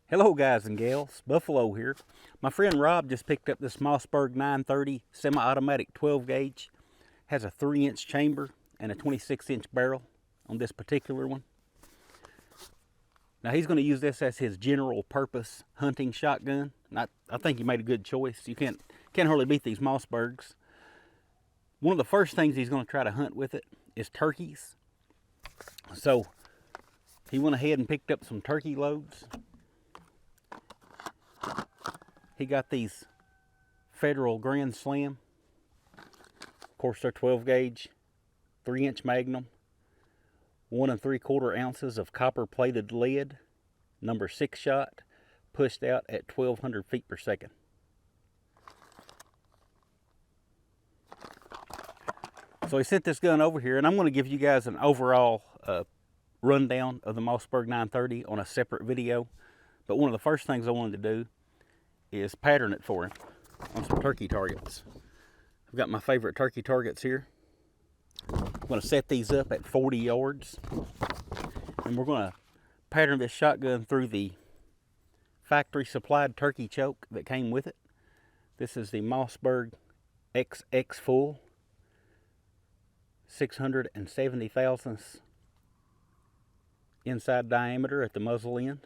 Hello guys and gals, Buffalo here. My friend Rob just picked up this Mossberg 930 semi-automatic 12 gauge. Has a 3-inch chamber and a 26-inch barrel on this particular one. Now he's going to use this as his general purpose hunting shotgun. And I think he made a good choice. You can't hardly beat these Mossbergs. One of the first things he's going to try to hunt with it is turkeys. So he went ahead and picked up some turkey loads. He got these Federal Grand Slam. Of course, they're 12 gauge, 3-inch Magnum, 1 3/4 ounces of copper plated lead, number 6 shot, pushed out at 1,200 feet per second. So he sent this gun over here, and I'm going to give you guys an overall rundown of the Mossberg 930 on a separate video. But one of the first things I wanted to do is pattern it for him on some turkey targets. I've got my favorite turkey targets here. I'm going to set these up at 40 yards, and we're going to pattern this shotgun through the factory supplied turkey choke that came with it. This is the Mossberg XX Full 670 thousandths inside diameter at the muzzle end.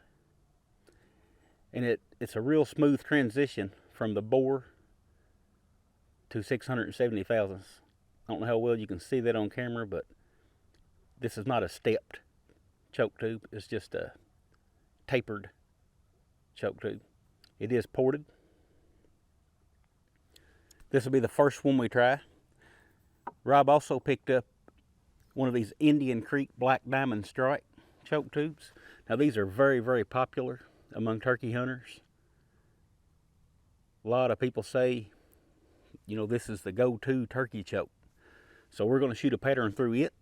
And it's a real smooth transition from the bore to 670 thousandths. I don't know how well you can see that on camera, but this is not a stepped choke tube. It's just a tapered choke tube. It is ported. This will be the first one we try. Rob also picked up one of these Indian Creek Black Diamond Strike choke tubes. Now these are very, very popular among turkey hunters. A lot of people say, you know, this is the go-to turkey choke. So we're going to shoot a pattern through it.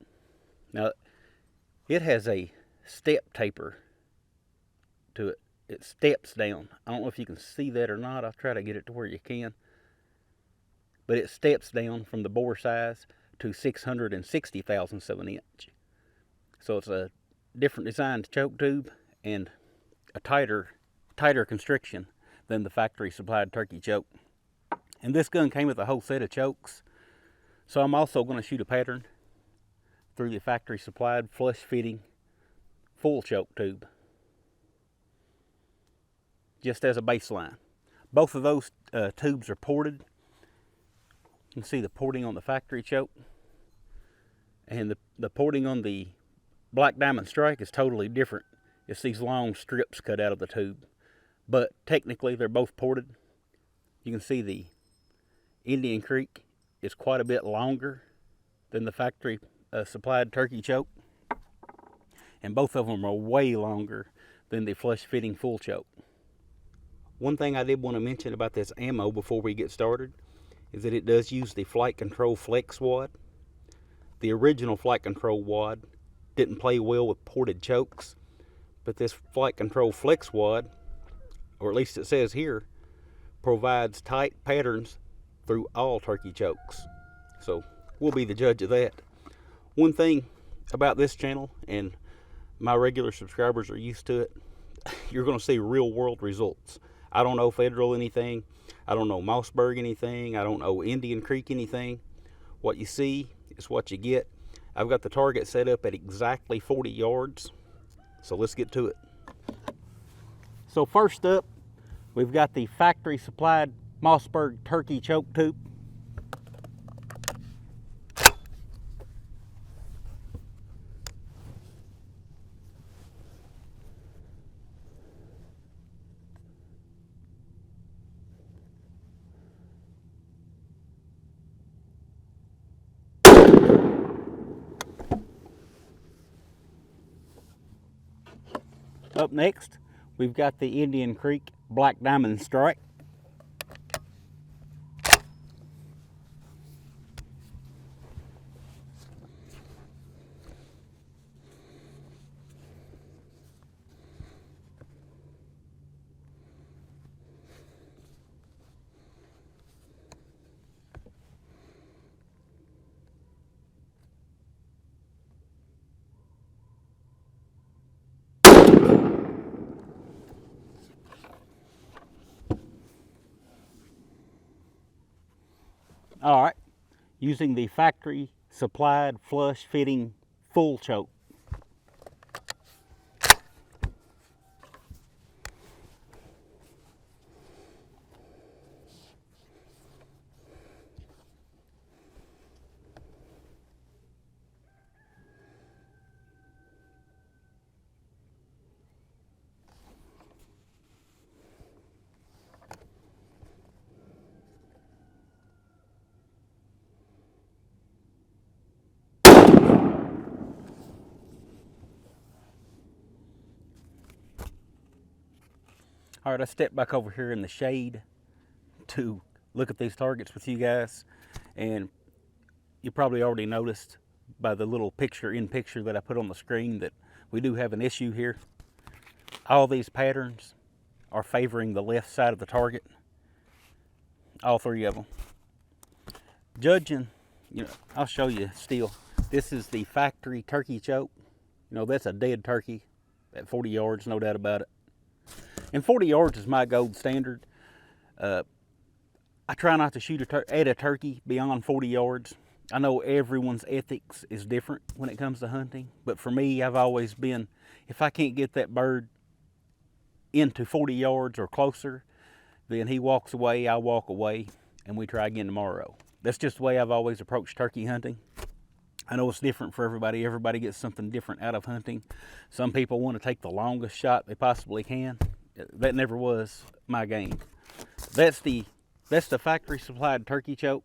Now, it has a step taper to it. It steps down. I don't know if you can see that or not. I'll try to get it to where you can. But it steps down from the bore size to 660 thousandths of an inch. So it's a different designed choke tube and a tighter constriction than the factory supplied turkey choke. And this gun came with a whole set of chokes. So I'm also going to shoot a pattern through the factory supplied flush fitting full choke tube, just as a baseline. Both of those tubes are ported. You can see the porting on the factory choke, and the porting on the Black Diamond Strike is totally different. It's these long strips cut out of the tube, but technically they're both ported. You can see the Indian Creek is quite a bit longer than the factory supplied turkey choke, and both of them are way longer than the flush fitting full choke. One thing I did want to mention about this ammo before we get started is that it does use the Flight Control Flex wad. The original Flight Control wad didn't play well with ported chokes, but this Flight Control Flex wad, or at least it says here, provides tight patterns through all turkey chokes. So we'll be the judge of that. One thing about this channel, and my regular subscribers are used to it, you're going to see real world results. I don't know Federal anything. I don't know Mossberg anything. I don't know Indian Creek anything. What you see is what you get. I've got the target set up at exactly 40 yards. So let's get to it. So first up, we've got the factory supplied Mossberg turkey choke tube. Up next, we've got the Indian Creek Black Diamond Strike. All right, using the factory supplied flush fitting full choke. All right, I stepped back over here in the shade to look at these targets with you guys, and you probably already noticed by the little picture that I put on the screen that we do have an issue here. All these patterns are favoring the left side of the target, all three of them. Judging, I'll show you still. This is the factory turkey choke. That's a dead turkey at 40 yards, no doubt about it. And 40 yards is my gold standard. I try not to shoot at a turkey beyond 40 yards. I know everyone's ethics is different when it comes to hunting, but for me, I've always been, if I can't get that bird into 40 yards or closer, then he walks away, I walk away, and we try again tomorrow. That's just the way I've always approached turkey hunting. I know it's different for everybody. Everybody gets something different out of hunting. Some people want to take the longest shot they possibly can. That never was my game. That's the factory supplied turkey choke.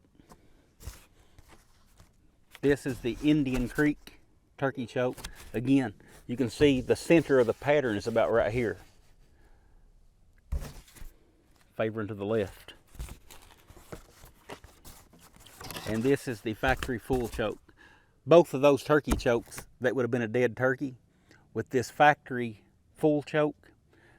This is the Indian Creek turkey choke. Again, you can see the center of the pattern is about right here, favoring to the left. And this is the factory full choke. Both of those turkey chokes, that would have been a dead turkey. With this factory full choke,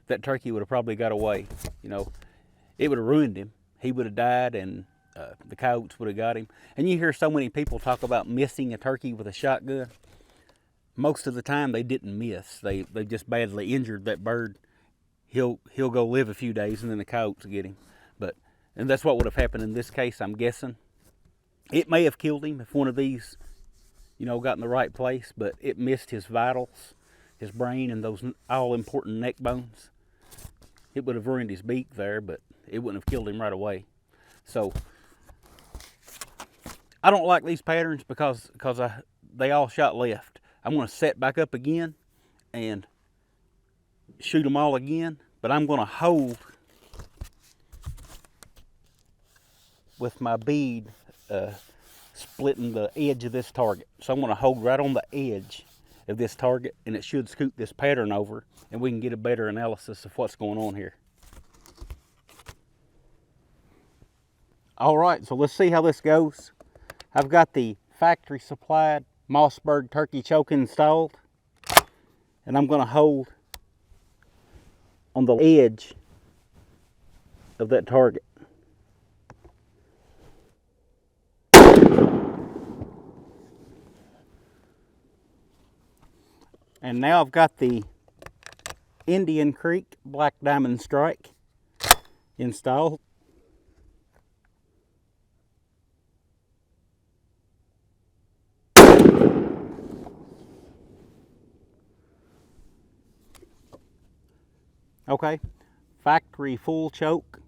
that turkey would have probably got away. It would have ruined him. He would have died, and the coyotes would have got him. And you hear so many people talk about missing a turkey with a shotgun. Most of the time, they didn't miss. They just badly injured that bird. He'll go live a few days, and then the coyotes get him. And that's what would have happened in this case, I'm guessing. It may have killed him if one of these, got in the right place, but it missed his vitals, his brain, and those all-important neck bones. It would have ruined his beak there, but it wouldn't have killed him right away. So I don't like these patterns because they all shot left. I'm going to set back up again and shoot them all again, but I'm going to hold with my bead splitting the edge of this target. So I'm going to hold right on the edge of this target, and it should scoot this pattern over, and we can get a better analysis of what's going on here. All right, so let's see how this goes. I've got the factory supplied Mossberg turkey choke installed, and I'm going to hold on the edge of that target. And now I've got the Indian Creek Black Diamond Strike installed. Okay, factory full choke.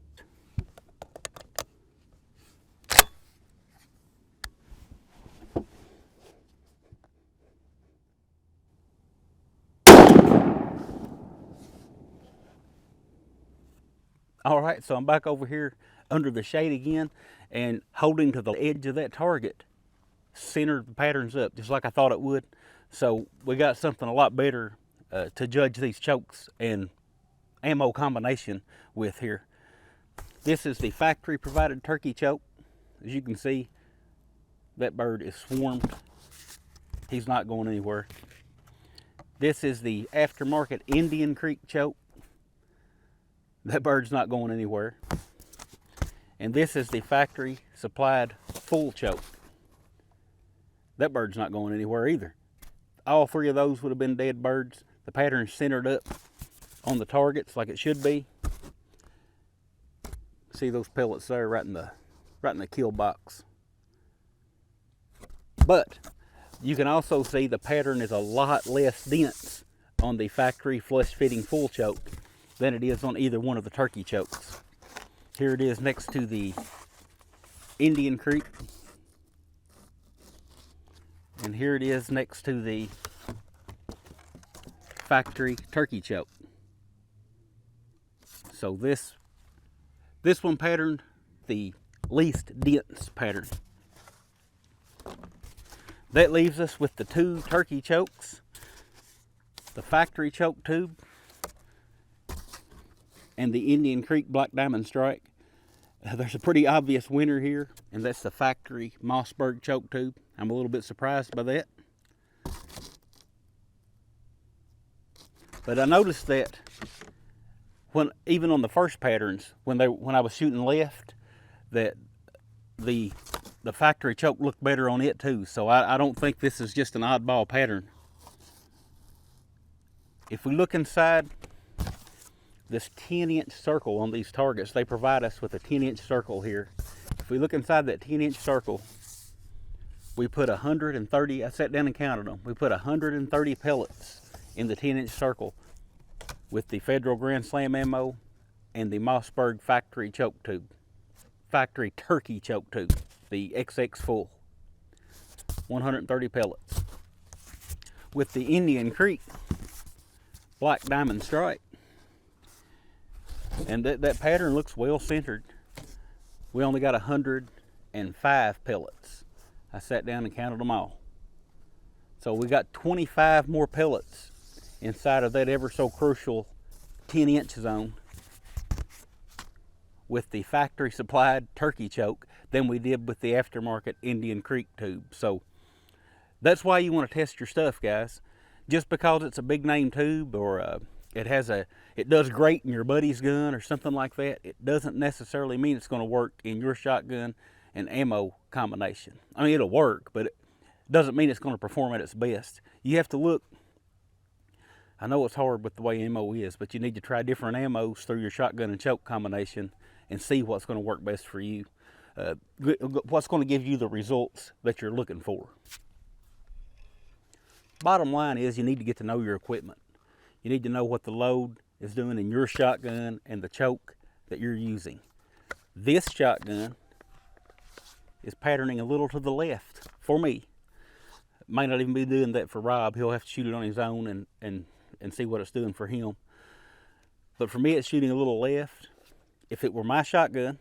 All right, so I'm back over here under the shade again, and holding to the edge of that target centered the patterns up just like I thought it would. So we got something a lot better to judge these chokes and ammo combination with here. This is the factory provided turkey choke. As you can see, that bird is swarmed. He's not going anywhere. This is the aftermarket Indian Creek choke. That bird's not going anywhere. And this is the factory supplied full choke. That bird's not going anywhere either. All three of those would have been dead birds. The pattern's centered up on the targets like it should be. See those pellets there right in the kill box. But you can also see the pattern is a lot less dense on the factory flush fitting full choke than it is on either one of the turkey chokes. Here it is next to the Indian Creek, and here it is next to the factory turkey choke. So this one patterned the least dense pattern. That leaves us with the two turkey chokes, the factory choke tube, and the Indian Creek Black Diamond Strike. There's a pretty obvious winner here, and that's the factory Mossberg choke tube. I'm a little bit surprised by that. But I noticed that even on the first patterns, when I was shooting left, that the factory choke looked better on it too. So I don't think this is just an oddball pattern. If we look inside this 10-inch circle on these targets, they provide us with a 10-inch circle here. If we look inside that 10-inch circle, we put 130, I sat down and counted them. We put 130 pellets in the 10-inch circle with the Federal Grand Slam ammo and the Mossberg factory choke tube, factory turkey choke tube, the XX full, 130 pellets. With the Indian Creek Black Diamond Strike, and that pattern looks well centered. We only got 105 pellets. I sat down and counted them all. So we got 25 more pellets inside of that ever so crucial 10-inch zone with the factory supplied turkey choke than we did with the aftermarket Indian Creek tube. So that's why you want to test your stuff, guys. Just because it's a big name tube or it does great in your buddy's gun or something like that, it doesn't necessarily mean it's going to work in your shotgun and ammo combination. I mean, it'll work, but it doesn't mean it's going to perform at its best. You have to look. I know it's hard with the way ammo is, but you need to try different ammos through your shotgun and choke combination and see what's going to work best for you. What's going to give you the results that you're looking for. Bottom line is you need to get to know your equipment. You need to know what the load is doing in your shotgun and the choke that you're using. This shotgun is patterning a little to the left for me. Might not even be doing that for Rob. He'll have to shoot it on his own and see what it's doing for him. But for me, it's shooting a little left. If it were my shotgun,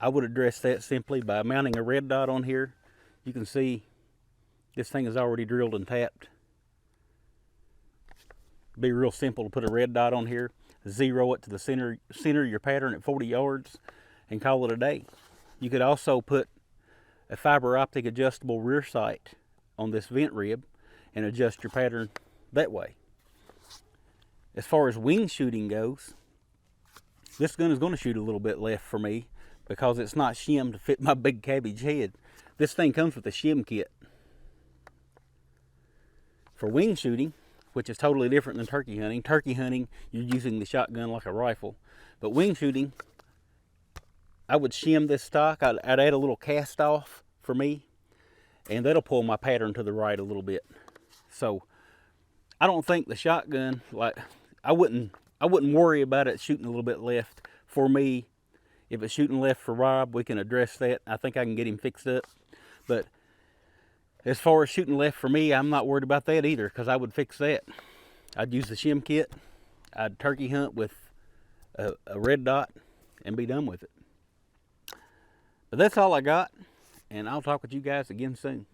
I would address that simply by mounting a red dot on here. You can see this thing is already drilled and tapped. It'd be real simple to put a red dot on here, zero it to the center of your pattern at 40 yards, and call it a day. You could also put a fiber optic adjustable rear sight on this vent rib and adjust your pattern that way. As far as wing shooting goes, this gun is going to shoot a little bit left for me because it's not shimmed to fit my big cabbage head. This thing comes with a shim kit. For wing shooting, which is totally different than turkey hunting. Turkey hunting, you're using the shotgun like a rifle. But wing shooting, I would shim this stock. I'd add a little cast off for me, and that'll pull my pattern to the right a little bit. So I don't think the shotgun, I wouldn't worry about it shooting a little bit left. For me, if it's shooting left for Rob, we can address that. I think I can get him fixed up. But as far as shooting left for me, I'm not worried about that either, because I would fix that. I'd use the shim kit. I'd turkey hunt with a red dot and be done with it. But that's all I got, and I'll talk with you guys again soon.